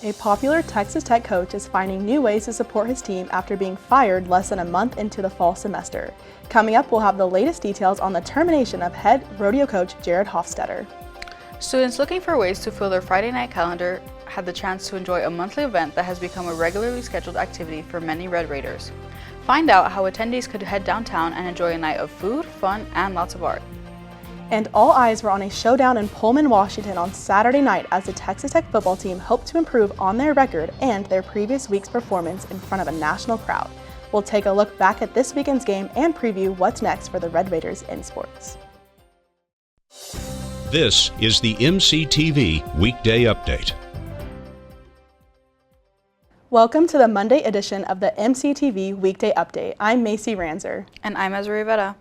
A popular Texas Tech coach is finding new ways to support his team after being fired less than a month into the fall semester. Coming up, we'll have the latest details on the termination of head rodeo coach Jared Hofstetter. Students looking for ways to fill their Friday night calendar had the chance to enjoy a monthly event that has become a regularly scheduled activity for many Red Raiders. Find out how attendees could head downtown and enjoy a night of food, fun, and lots of art. And all eyes were on a showdown in Pullman, Washington on Saturday night as the Texas Tech football team hoped to improve on their record and their previous week's performance in front of a national crowd. We'll take a look back at this weekend's game and preview what's next for the Red Raiders in sports. This is the MCTV Weekday Update. Welcome to the Monday edition of the MCTV Weekday Update. I'm Macy Ranzer. And I'm Ezra Rivera.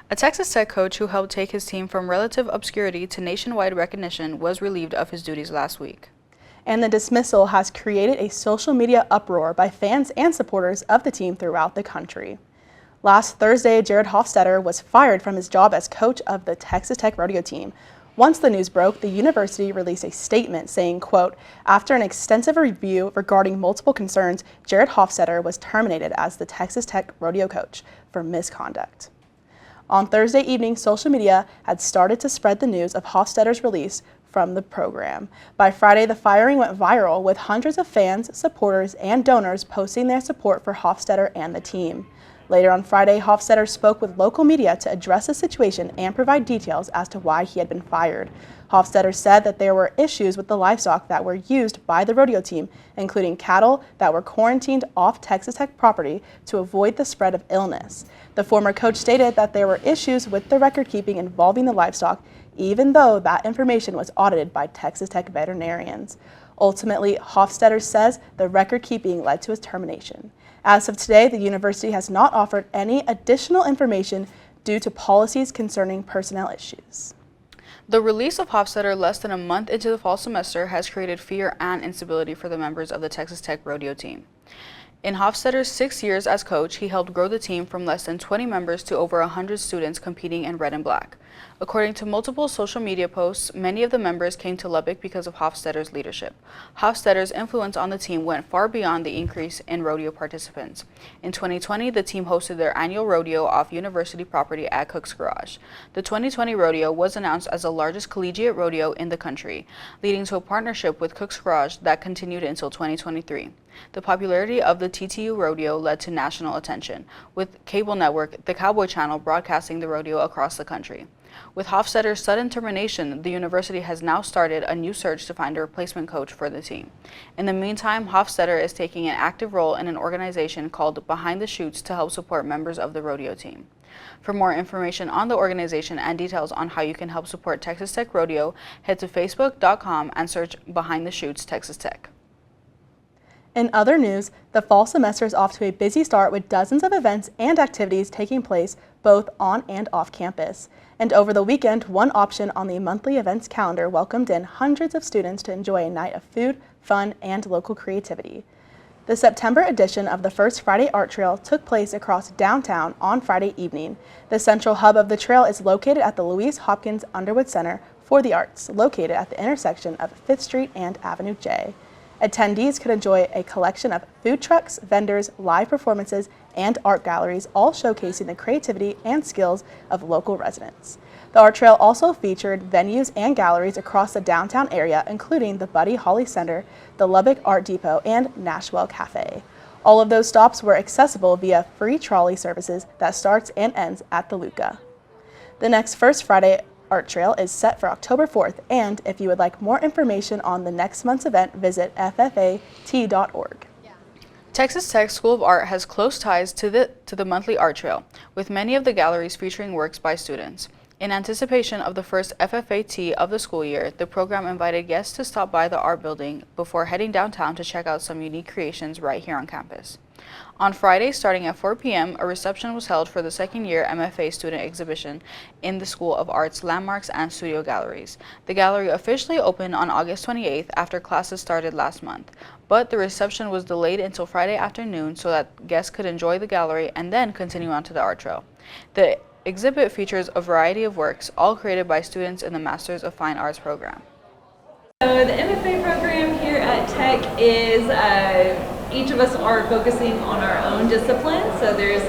A Texas Tech coach who helped take his team from relative obscurity to nationwide recognition was relieved of his duties last week. And the dismissal has created a social media uproar by fans and supporters of the team throughout the country. Last Thursday, Jared Hofstetter was fired from his job as coach of the Texas Tech rodeo team. Once the news broke, the university released a statement saying, quote, "After an extensive review regarding multiple concerns, Jared Hofstetter was terminated as the Texas Tech rodeo coach for misconduct." On Thursday evening, social media had started to spread the news of Hofstetter's release from the program. By Friday, the firing went viral, with hundreds of fans, supporters, and donors posting their support for Hofstetter and the team. Later on Friday, Hofstetter spoke with local media to address the situation and provide details as to why he had been fired. Hofstetter said that there were issues with the livestock that were used by the rodeo team, including cattle that were quarantined off Texas Tech property to avoid the spread of illness. The former coach stated that there were issues with the record keeping involving the livestock, even though that information was audited by Texas Tech veterinarians. Ultimately, Hofstetter says the record keeping led to his termination. As of today, the university has not offered any additional information due to policies concerning personnel issues. The release of Hofstetter less than a month into the fall semester has created fear and instability for the members of the Texas Tech rodeo team. In Hofstetter's 6 years as coach, he helped grow the team from less than 20 members to over 100 students competing in red and black. According to multiple social media posts, many of the members came to Lubbock because of Hofstetter's leadership. Hofstetter's influence on the team went far beyond the increase in rodeo participants. In 2020, the team hosted their annual rodeo off university property at Cook's Garage. The 2020 rodeo was announced as the largest collegiate rodeo in the country, leading to a partnership with Cook's Garage that continued until 2023. The popularity of the TTU rodeo led to national attention, with cable network The Cowboy Channel broadcasting the rodeo across the country. With Hofstetter's sudden termination, the university has now started a new search to find a replacement coach for the team. In the meantime, Hofstetter is taking an active role in an organization called Behind the Chutes to help support members of the rodeo team. For more information on the organization and details on how you can help support Texas Tech Rodeo, head to facebook.com and search Behind the Chutes Texas Tech. In other news, the fall semester is off to a busy start with dozens of events and activities taking place both on and off campus. And over the weekend, one option on the monthly events calendar welcomed in hundreds of students to enjoy a night of food, fun, and local creativity. The September edition of the First Friday Art Trail took place across downtown on Friday evening. The central hub of the trail is located at the Louise Hopkins Underwood Center for the Arts, located at the intersection of 5th Street and Avenue J. Attendees could enjoy a collection of food trucks, vendors, live performances, and art galleries, all showcasing the creativity and skills of local residents. The art trail also featured venues and galleries across the downtown area, including the Buddy Holly Center, the Lubbock Art Depot, and Nashville Cafe. All of those stops were accessible via free trolley services that starts and ends at the Luca. The next First Friday Art Trail is set for October 4th, and if you would like more information on the next month's event, visit ffat.org. Texas Tech School of Art has close ties to the monthly art trail, with many of the galleries featuring works by students. In anticipation of the first FFAT of the school year, the program invited guests to stop by the art building before heading downtown to check out some unique creations right here on campus. On Friday, starting at 4 p.m., a reception was held for the second-year MFA student exhibition in the School of Art's Landmarks and Studio Galleries. The gallery officially opened on August 28th after classes started last month, but the reception was delayed until Friday afternoon so that guests could enjoy the gallery and then continue on to the art trail. The exhibit features a variety of works, all created by students in the Masters of Fine Arts program. So the MFA program here at Tech is each of us are focusing on our own discipline. So there's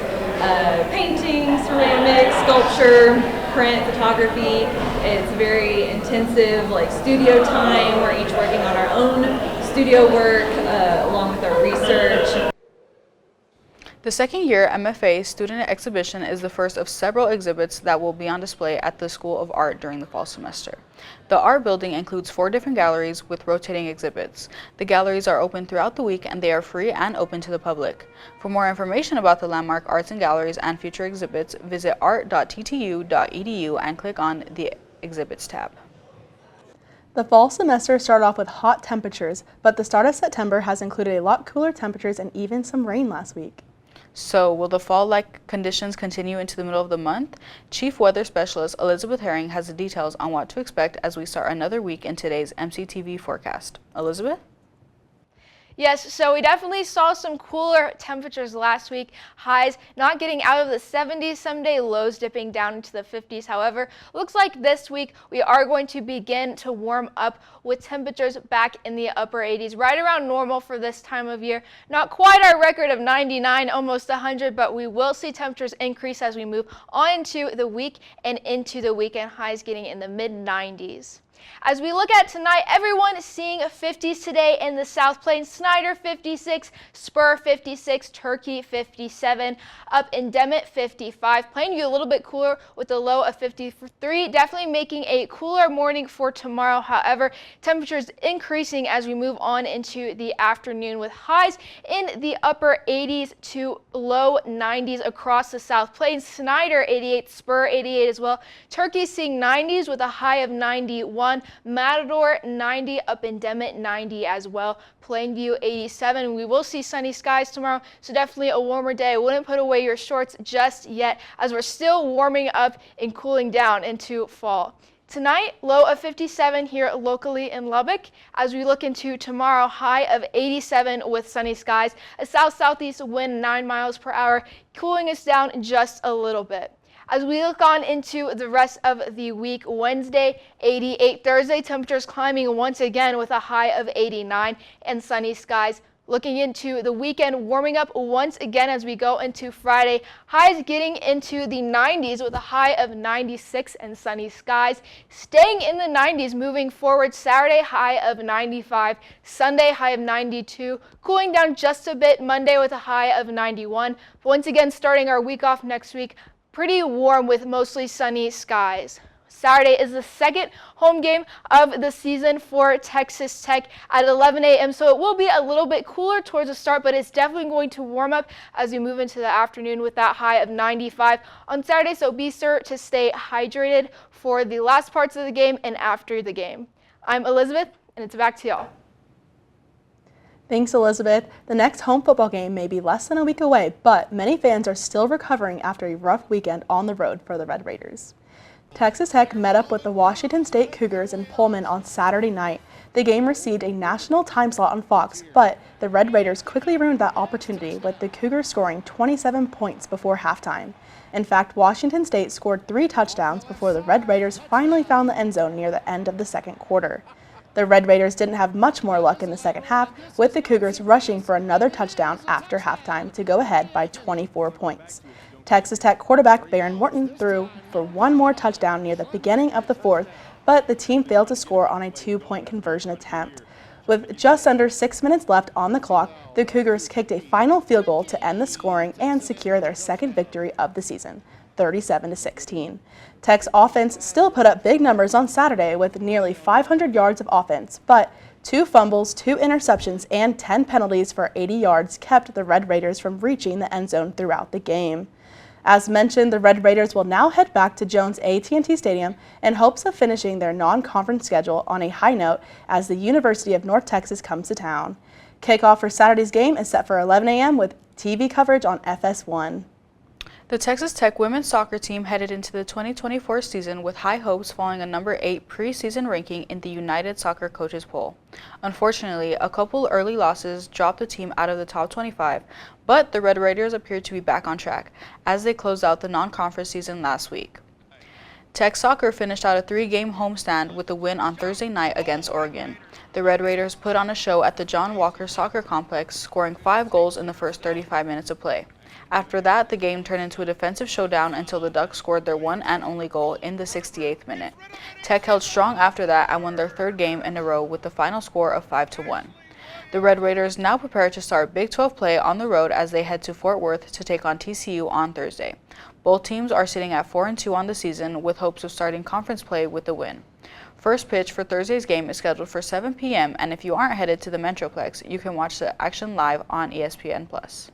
painting, ceramics, sculpture, print, photography. It's very intensive, like studio time. We're each working on our own studio work along with our research. The second year MFA Student Exhibition is the first of several exhibits that will be on display at the School of Art during the fall semester. The art building includes 4 different galleries with rotating exhibits. The galleries are open throughout the week and they are free and open to the public. For more information about the landmark arts and galleries and future exhibits, visit art.ttu.edu and click on the Exhibits tab. The fall semester started off with hot temperatures, but the start of September has included a lot cooler temperatures and even some rain last week. So, will the fall-like conditions continue into the middle of the month? Chief Weather Specialist Elisabeth Herring has the details on what to expect as we start another week in today's MCTV forecast. Elizabeth? Yes, so we definitely saw some cooler temperatures last week. Highs not getting out of the 70s, some day lows dipping down into the 50s. However, looks like this week we are going to begin to warm up with temperatures back in the upper 80s, right around normal for this time of year. Not quite our record of 99, almost 100, but we will see temperatures increase as we move on into the week and into the weekend. Highs getting in the mid-90s. As we look at tonight, everyone is seeing 50s today in the South Plains. Snyder 56, Spur 56, Turkey 57, up in Demet 55. Plainview a little bit cooler with a low of 53. Definitely making a cooler morning for tomorrow. However, temperatures increasing as we move on into the afternoon with highs in the upper 80s to low 90s across the South Plains. Snyder 88, Spur 88 as well. Turkey seeing 90s with a high of 91. Matador 90, up in Demet 90 as well. Plainview 87. We will see sunny skies tomorrow, so definitely a warmer day. I wouldn't put away your shorts just yet as we're still warming up and cooling down into fall. Tonight, low of 57 here locally in Lubbock. As we look into tomorrow, high of 87 with sunny skies. A south-southeast wind 9 miles per hour, cooling us down just a little bit. As we look on into the rest of the week, Wednesday, 88. Thursday, temperatures climbing once again with a high of 89 and sunny skies. Looking into the weekend, warming up once again as we go into Friday. Highs getting into the 90s with a high of 96 and sunny skies. Staying in the 90s moving forward. Saturday, high of 95. Sunday, high of 92. Cooling down just a bit Monday with a high of 91. Once again, starting our week off next week. Pretty warm with mostly sunny skies. Saturday is the second home game of the season for Texas Tech at 11 a.m. So it will be a little bit cooler towards the start, but it's definitely going to warm up as we move into the afternoon with that high of 95 on Saturday. So be sure to stay hydrated for the last parts of the game and after the game. I'm Elizabeth, and it's back to y'all. Thanks, Elizabeth. The next home football game may be less than a week away, but many fans are still recovering after a rough weekend on the road for the Red Raiders. Texas Tech met up with the Washington State Cougars in Pullman on Saturday night. The game received a national time slot on Fox, but the Red Raiders quickly ruined that opportunity with the Cougars scoring 27 points before halftime. In fact, Washington State scored 3 touchdowns before the Red Raiders finally found the end zone near the end of the second quarter. The Red Raiders didn't have much more luck in the second half, with the Cougars rushing for another touchdown after halftime to go ahead by 24 points. Texas Tech quarterback Baron Morton threw for one more touchdown near the beginning of the fourth, but the team failed to score on a 2-point conversion attempt. With just under 6 minutes left on the clock, the Cougars kicked a final field goal to end the scoring and secure their second victory of the season, 37-16. Tech's offense still put up big numbers on Saturday with nearly 500 yards of offense, but 2 fumbles, 2 interceptions, and 10 penalties for 80 yards kept the Red Raiders from reaching the end zone throughout the game. As mentioned, the Red Raiders will now head back to Jones AT&T Stadium in hopes of finishing their non-conference schedule on a high note as the University of North Texas comes to town. Kickoff for Saturday's game is set for 11 a.m. with TV coverage on FS1. The Texas Tech women's soccer team headed into the 2024 season with high hopes following a number 8 preseason ranking in the United Soccer Coaches poll. Unfortunately, a couple early losses dropped the team out of the top 25, but the Red Raiders appeared to be back on track as they closed out the non-conference season last week. Tech soccer finished out a 3-game homestand with a win on Thursday night against Oregon. The Red Raiders put on a show at the John Walker Soccer Complex, scoring 5 goals in the first 35 minutes of play. After that, the game turned into a defensive showdown until the Ducks scored their one and only goal in the 68th minute. Tech held strong after that and won their 3rd game in a row with the final score of 5-1. The Red Raiders now prepare to start Big 12 play on the road as they head to Fort Worth to take on TCU on Thursday. Both teams are sitting at 4-2 on the season with hopes of starting conference play with a win. First pitch for Thursday's game is scheduled for 7 p.m. and if you aren't headed to the Metroplex, you can watch the action live on ESPN+.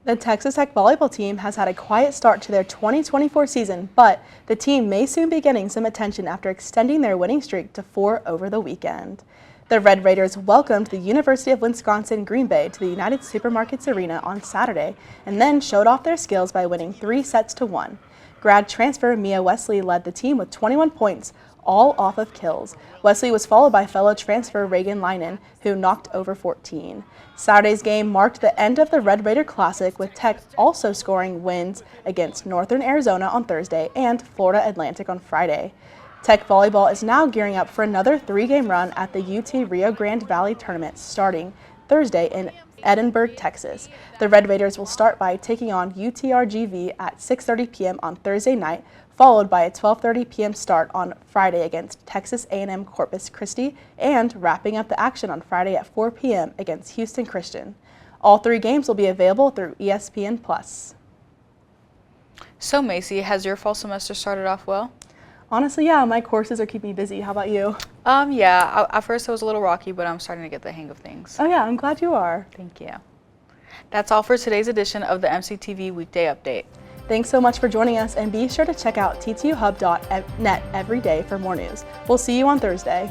The Texas Tech volleyball team has had a quiet start to their 2024 season, but the team may soon be getting some attention after extending their winning streak to 4 over the weekend. The Red Raiders welcomed the University of Wisconsin-Green Bay to the United Supermarkets Arena on Saturday and then showed off their skills by winning 3-1. Grad transfer Mia Wesley led the team with 21 points, all off of kills. Wesley was followed by fellow transfer Reagan Linen, who knocked over 14. Saturday's game marked the end of the Red Raider Classic, with Tech also scoring wins against Northern Arizona on Thursday and Florida Atlantic on Friday. Tech volleyball is now gearing up for another 3-game run at the UT Rio Grande Valley Tournament starting Thursday in Edinburgh, Texas. The Red Raiders will start by taking on UTRGV at 6:30 p.m. on Thursday night, followed by a 12:30 p.m. start on Friday against Texas A&M Corpus Christi, and wrapping up the action on Friday at 4 p.m. against Houston Christian. All 3 games will be available through ESPN+. So Macy, has your fall semester started off well? Honestly, yeah, my courses are keeping me busy. How about you? Yeah, at first it was a little rocky, but I'm starting to get the hang of things. Oh yeah, I'm glad you are. Thank you. That's all for today's edition of the MCTV Weekday Update. Thanks so much for joining us, and be sure to check out ttuhub.net every day for more news. We'll see you on Thursday.